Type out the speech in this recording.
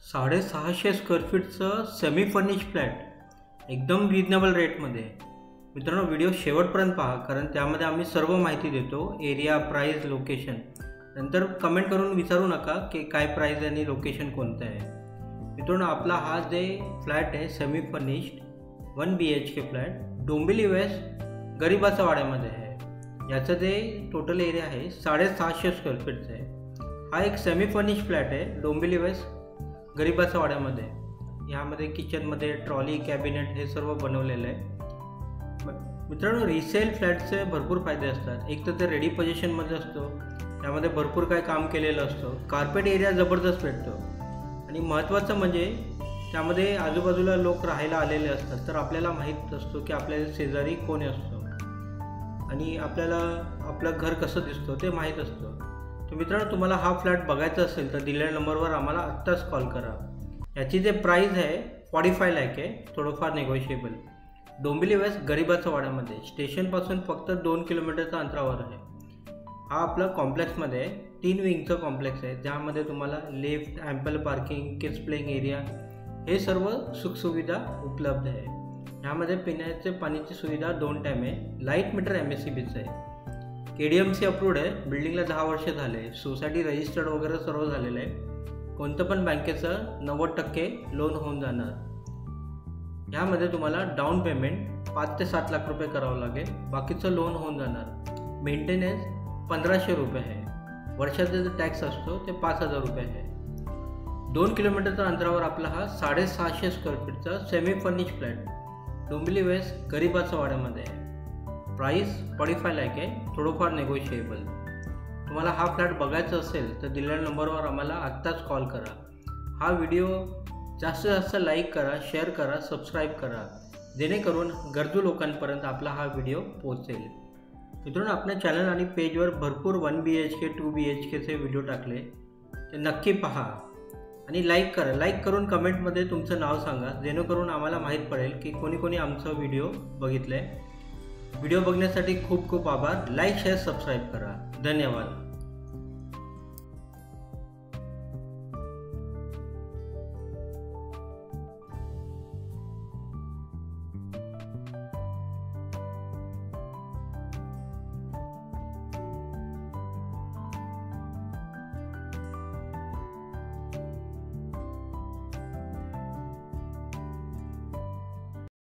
650 square फीटचं semi furnish flat एकदम reasonable रेटमध्ये. मित्रांनो, व्हिडिओ शेवटपर्यंत पहा, कारण त्यामध्ये आम्ही सर्व माहिती देतो. Area, price, location. नंतर कमेंट करून विचारू नका की काय प्राईस आणि लोकेशन कोणतं आहे. मित्रांनो, आपला हा जे फ्लॅट आहे semi furnished 1 BHK flat Dombivli west गरिबाचा वाड्यामध्ये आहे. याचं जे टोटल एरिया आहे 650 स्क्वेअर फीटचं आहे. हा एक सेमी फर्निश फ्लॅट आहे डोंबिवली वेस्ट गरिबाचा वाड्यामध्ये. यामध्ये किचनमध्ये ट्रॉली, कॅबिनेट हे सर्व बनवलेलं आहे. मित्रांनो, रिसेल फ्लॅटचे भरपूर फायदे असतात. एक तर ते रेडी पोझिशनमध्ये असतो, त्यामध्ये भरपूर काय काम केलेलं असतं. कार्पेट एरिया जबरदस्त भेटतो आणि महत्त्वाचं म्हणजे त्यामध्ये आजूबाजूला लोक राहायला आलेले असतात, तर आपल्याला माहीत असतो की आपल्या शेजारी कोण असतो आणि आपल्याला आपलं घर कसं दिसतं ते माहीत असतं. तर मित्रांनो, तुम्हाला हा फ्लॅट बघायचा असेल तर दिलेल्या नंबरवर आम्हाला आत्ताच कॉल करा. याची जे प्राईस आहे 45 लाख आहे, थोडंफार निगोशिएबल. डोंबिवली वेस्ट गरिबाचा वाड्यामध्ये स्टेशनपासून फक्त 2 किलोमीटरच्या अंतरावर आहे. हा आपला कॉम्प्लेक्समध्ये आहे. 3 विंगचं कॉम्प्लेक्स आहे, ज्यामध्ये तुम्हाला lift, ample parking, kids playing area हे सर्व सुखसुविधा उपलब्ध आहे. ह्यामध्ये पिण्याचे पाण्याची सुविधा 2 टाईम आहे. लाईट मीटर MSEBीचं आहे. KDMC अप्रूव्ड आहे. बिल्डिंगला 10 वर्ष झाले. सोसायटी रजिस्टर्ड वगैरे सर्व झालेलं आहे. कोणतं पण बँकेचं 90% लोन होऊन जाणार. ह्यामध्ये तुम्हाला डाऊन पेमेंट 5 ते 7 लाख रुपये करावं लागेल. बाकीचं लोन होऊन जाणार. मेंटेनन्स 1500 रुपये आहे. वर्षाचा जो टॅक्स असतो ते 5000 रुपये आहे. 2 किलोमीटरच्या अंतरावर आपला हा 650 स्क्वेअर फीटचा semi furnish flat Dombivli west गरिबाचा वाड्यामध्ये आहे. प्राईस 45 लाख आहे, थोडंफार नेगोशिएबल. तुम्हाला हा फ्लॅट बघायचा असेल तर दिलेल्या नंबरवर आम्हाला आत्ताच कॉल करा. हा व्हिडिओ जास्तीत जास्त लाईक करा, शेअर करा, सबस्क्राईब करा, जेणेकरून गरजू लोकांपर्यंत आपला हा व्हिडिओ पोहोचेल. मित्रांनो, आपल्या चॅनल आणि पेजवर भरपूर 1 BHK 2 BHKचे व्हिडिओ टाकले, ते नक्की पहा आणि लाईक करा. लाईक करून कमेंटमध्ये तुमचं नाव सांगा, जेणेकरून आम्हाला माहीत पडेल की कोणी कोणी आमचा व्हिडिओ बघितला आहे. व्हिडिओ बघण्यासाठी खूप खूप आभार. लाईक, शेअर, सबस्क्राईब करा. धन्यवाद.